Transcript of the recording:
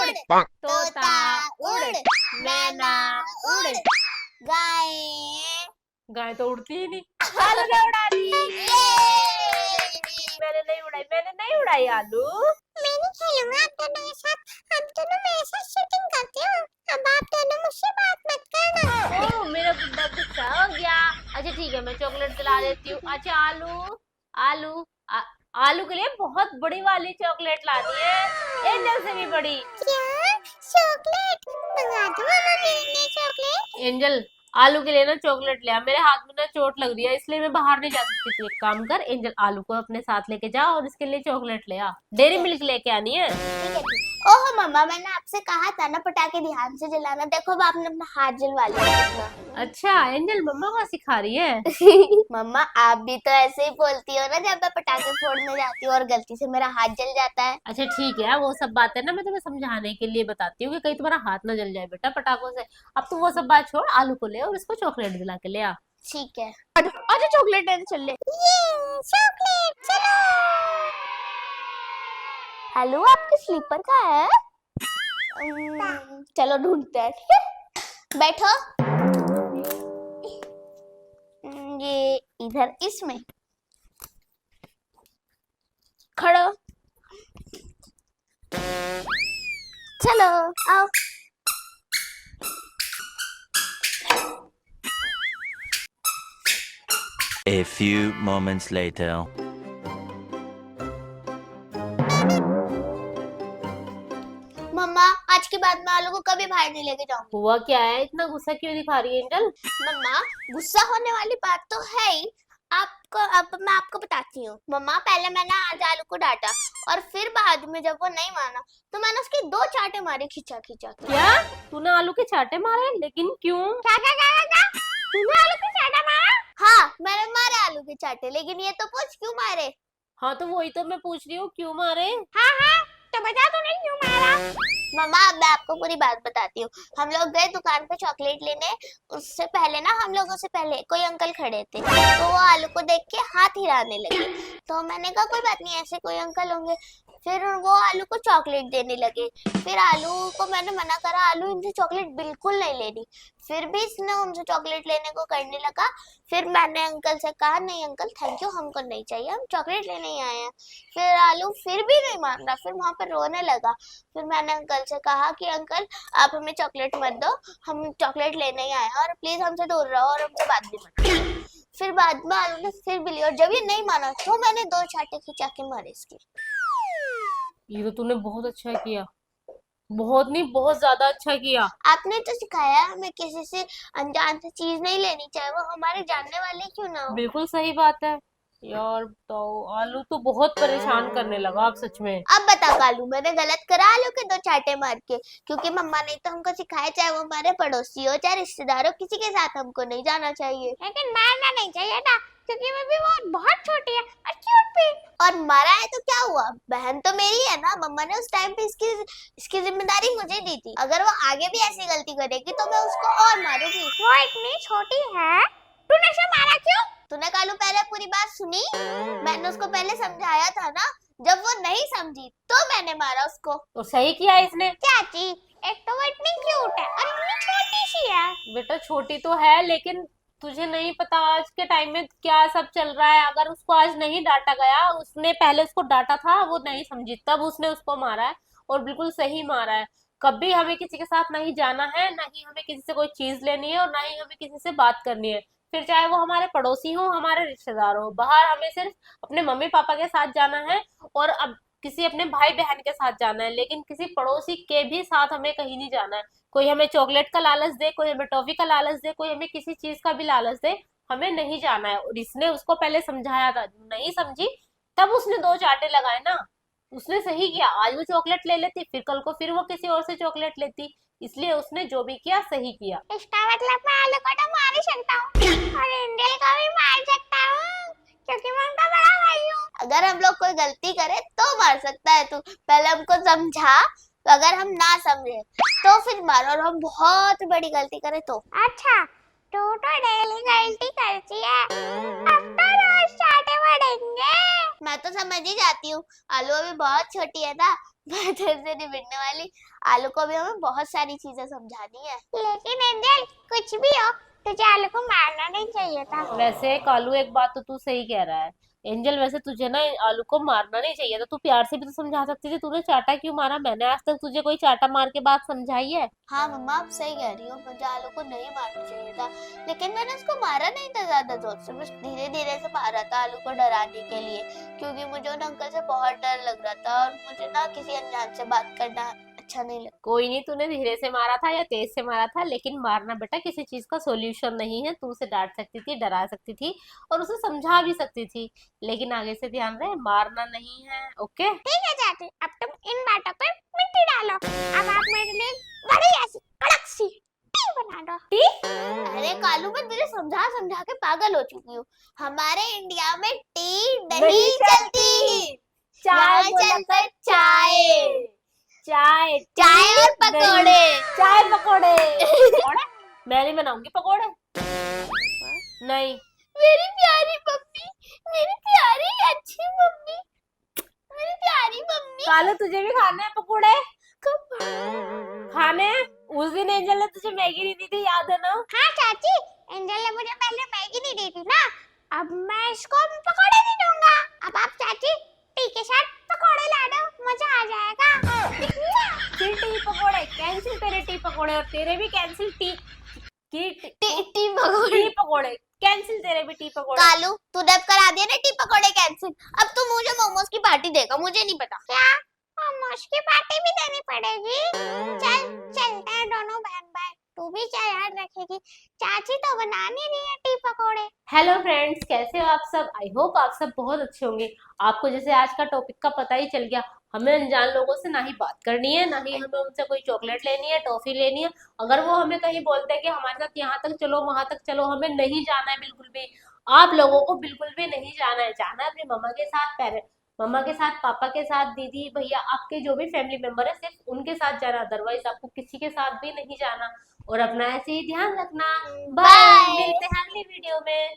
उड़, तोता उड़, मैना उड़, गाय गाय तो उड़ती ही नहीं। आलू ने उड़ा दी। मैंने नहीं उड़ाई आलू। मैं नहीं खेलूंगा आप दोनों के साथ। आप दोनों मेरे साथ शूटिंग करते हो। अब आप दोनों मुझसे बात मत करना। ओ मेरा गुड्डा गुस्सा हो गया। अच्छा ठीक है, मैं चॉकलेट दिला देती हूँ। अच्छा आलू आलू के लिए बहुत बड़ी वाली चॉकलेट लानी है, एंजल से भी बड़ी। क्या चॉकलेट मंगा दो मेरे लिए चॉकलेट। एंजल आलू के लिए ना चॉकलेट ले आ। मेरे हाथ में ना चोट लग रही है, इसलिए मैं बाहर नहीं जा सकती। तू एक काम कर एंजल, आलू को अपने साथ लेके जा और इसके लिए चॉकलेट ले आ। डेयरी मिल्क लेके आनी है। ठीक है ठीक। ओहो मम्मा, मैंने आपसे कहा था ना पटाखे ध्यान से जलाना। देखो अब आपने अपना हाथ जलवा लिया कितना। अच्छा एंजल मम्मा को सिखा रही है। मम्मा आप भी तो ऐसे ही बोलती हो ना जब मैं पटाखे फोड़ने जाती हूँ और गलती से मेरा हाथ जल जाता है। अच्छा ठीक है, वो सब बातें ना मैं तुम्हें समझाने के लिए बताती हूँ कि कहीं तुम्हारा हाथ ना जल जाए बेटा पटाखों से। अब तू वो सब बात छोड़, आलू को ले और इसको चॉकलेट दिला के ले आ। ठीक है। अच्छा चॉकलेट लेने चल ले। ये चॉकलेट चलो। हेलो आपके स्लीपर कहाँ है? चलो ढूंढते हैं। ठीक है बैठो। ये इधर इसमें खड़ो। चलो आओ। A few moments later. मम्मा आज के बाद मैं आलू को कभी बाहर नहीं लेके जाऊंगी। हुआ क्या है, इतना गुस्सा क्यों दिखा रही है एंजल? मम्मा गुस्सा होने वाली बात तो है ही। आपको अब मैं आपको बताती हूँ। मम्मा पहले मैंने आज आलू को डांटा और फिर बाद में जब वो नहीं माना तो मैंने उसकी 2 चाटे मारी खिंचा खिंचा के। क्या तूने आलू के चाटे मारे? लेकिन क्यों? क्या तूने आलू के चाटे मारा? हाँ मैंने मारे आलू के चाटे, लेकिन ये तो पूछ क्यों मारे। हाँ तो वही तो मैं पूछ रही हूँ, क्यों मारे? हाँ तो बता तूने क्यों मारा। मम्मा अब मैं आपको पूरी बात बताती हूँ। हम लोग गए दुकान पे चॉकलेट लेने। उससे पहले ना हम लोगों से पहले कोई अंकल खड़े थे, तो वो आलू को देख के हाथ हिलाने लगे। तो मैंने कहा कोई बात नहीं, ऐसे कोई अंकल होंगे। फिर वो आलू को चॉकलेट देने लगे। फिर आलू को मैंने मना करा, आलू इनसे चॉकलेट बिल्कुल नहीं लेनी। फिर भी इसने उनसे चॉकलेट लेने को करने लगा। फिर मैंने अंकल से कहा नहीं अंकल थैंक यू, हमको नहीं चाहिए, हम चॉकलेट लेने ही आए हैं। फिर आलू फिर भी नहीं मान रहा, फिर वहां पर रोने लगा। फिर मैंने अंकल से कहा कि अंकल आप हमें चॉकलेट मत दो, हम चॉकलेट लेने ही आए हैं और प्लीज हमसे दूर रहो और हमसे बात भी मत करो। फिर बाद में आलू ने फिर भी ली और जब ये नहीं माना तो मैंने 2 चाटे खिंचा के मारे इसके। ये तो तूने बहुत अच्छा किया, बहुत नहीं बहुत ज्यादा अच्छा किया। आपने तो सिखाया हमें किसी से अनजान से चीज नहीं लेनी, चाहे वो हमारे जानने वाले क्यों ना हो। बिल्कुल सही बात है यार। तो आलू तो बहुत परेशान करने लगा अब सच में। अब बता कालू मैंने गलत करा आलू के 2 चाटे मार के? क्योंकि मम्मा ने तो हमको सिखाया चाहे वो हमारे पड़ोसी हो चाहे रिश्तेदार हो, किसी के साथ हमको नहीं जाना चाहिए। लेकिन मारना नहीं चाहिए ना, क्योंकि मैं भी बहुत छोटी है और क्यूट भी। और मारा है तो क्या हुआ, बहन तो मेरी है ना। मम्मा ने उस टाइम पे इसकी जिम्मेदारी मुझे दी थी। अगर वो आगे भी ऐसी गलती करेगी तो मैं उसको और मारूंगी। वो इतनी छोटी है, तूने उसे मारा क्यों? तूने कालू पहले पूरी बात सुनी? मैंने उसको पहले समझाया था ना, जब वो नहीं समझी तो मैंने मारा उसको। तो सही किया इसने। चाची एक तो वो इतनी क्यूट है और इतनी छोटी सी है। बेटा छोटी तो है, लेकिन तुझे नहीं पता आज के टाइम में क्या सब चल रहा है। अगर उसको आज नहीं डांटा गया, उसने पहले उसको डांटा था, वो नहीं समझी, तब उसने उसको मारा है और बिल्कुल सही मारा है। कभी हमें किसी के साथ नहीं जाना है, ना ही हमें किसी से कोई चीज लेनी है और ना ही हमें किसी से बात करनी है। फिर चाहे वो हमारे पड़ोसी हो हमारे रिश्तेदार हो, बाहर हमें सिर्फ अपने मम्मी पापा के साथ जाना है और अब किसी अपने भाई बहन के साथ जाना है, लेकिन किसी पड़ोसी के भी साथ हमें कहीं नहीं जाना है। कोई हमें चॉकलेट का लालच दे, कोई हमें टॉफी का लालच दे, कोई हमें किसी चीज का भी लालच दे, हमें नहीं जाना है। और इसने उसको पहले समझाया था, नहीं समझी, तब उसने 2 चाटे लगाए ना। उसने सही किया, आज वो चॉकलेट ले लेती, फिर कल को फिर वो किसी और से चॉकलेट लेती, इसलिए उसने जो भी किया सही किया। इसका मतलब मैं आलू को तो मार ही सकता हूँ और एंजल को भी मार सकता हूँ, क्योंकि मैं उनका बड़ा भाई हूँ। अगर हम लोग कोई गलती करे तो मार सकता है तू, पहले हमको समझा। तो अगर हम ना समझे तो फिर मारो, और हम बहुत बड़ी गलती करे तो। अच्छा तू तो डेली गलती करती है, अब तो रोज चाटे पड़ेंगे। मैं तो समझ ही जाती हूँ, आलू अभी बहुत छोटी है ना, मैं तेरे से नहीं भिड़ने वाली। आलू को भी हमें बहुत सारी चीजें समझानी है। लेकिन एंजल कुछ भी हो, तुझे आलू को मारना नहीं चाहिए था। वैसे कालू एक बात तो तू सही कह रहा है एंजल, वैसे तुझे ना आलू को मारना नहीं चाहिए था, तू प्यार से भी तो समझा सकती थी, तूने चाटा क्यों मारा? मैंने आज तक तुझे कोई चाटा मार के बात समझाई है? हाँ मम्मा, आप सही कह रही हो, मुझे आलू को नहीं मारना चाहिए था, लेकिन मैंने उसको मारा नहीं था ज्यादा जोर से, बस धीरे धीरे से मारा था आलू को डराने के लिए, क्योंकि मुझे उन अंकल से बहुत डर लग रहा था और मुझे ना किसी अनजान से बात करना अच्छा नहीं लगता। कोई नहीं, तूने धीरे से मारा था या तेज से मारा था, लेकिन मारना बेटा किसी चीज का सॉल्यूशन नहीं है। तू उसे डांट सकती थी, डरा सकती थी और उसे समझा भी सकती थी, लेकिन आगे से ध्यान रहे, मारना नहीं है। ओके? ठीक है चाची, अब तुम इन बातों पर मिट्टी डालो। अब आप मेरे लिए बड़ी ऐसी कड़क सी टी बना दो। टी? अरे कालू, मैं तुझे समझा समझा के पागल हो चुकी हूँ। हमारे इंडिया में टी नहीं चलती, चाय यहाँ बोला चलता कर, चाय चाय चाय और पकौड़े। चाय पकौड़े। पकौड़े? मैं नहीं बनाऊंगी पकौड़े, नहीं। मेरी प्यारी मम्मी, मेरी प्यारी अच्छी मम्मी, मेरी प्यारी मम्मी। कालू तुझे भी खाने हैं पकौड़े? कब? खाने हैं? उस दिन एंजल ने तुझे मैगी नहीं दी थी, याद है ना? हाँ चाची, एंजल ने मुझे पहले मैगी नहीं दी थी ना, अब मैं इसको पकौड़े नहीं दूंगा। अब आप चाची टी के साथ पकौड़े ला दो, मजा आ जाएगा। फिर टी पकौड़े कैंसिल, तेरे टी पकौड़े और तेरे भी कैंसिल, टी पकौड़े कैंसिल, तेरे भी टी पकौड़े। कालू, तूने अब करा दिया ना टी पकौड़े कैंसिल, अब तू मुझे मोमोज की पार्टी देगा, मुझे नहीं पता। क्या मोमोज की पार्टी भी देनी पड़ेगी? चल चलते हैं दोनों बहन भाई, तू भी क्या याद रखेगी, चाची तो बनानी नहीं है टी पकौड़े। हेलो फ्रेंड्स, कैसे हो आप सब? आई होप आप सब बहुत अच्छे होंगे। आपको जैसे आज का टॉपिक का पता ही चल गया, हमें अनजान लोगों से ना ही बात करनी है, ना ही हमें उनसे कोई चॉकलेट लेनी है, टॉफी लेनी है। अगर वो हमें कहीं बोलते हैं कि हमारे साथ यहाँ तक चलो, वहां तक चलो, हमें नहीं जाना है बिल्कुल भी। आप लोगों को बिल्कुल भी नहीं जाना है। जाना है अपनी मम्मा के साथ, मम्मा के साथ, पापा के साथ, दीदी भैया, आपके जो भी फैमिली मेंबर है सिर्फ उनके साथ जाना, अदरवाइज आपको किसी के साथ भी नहीं जाना। और अपना ऐसे ही ध्यान रखना। Bye, bye. मिलते हैं अगली वीडियो में।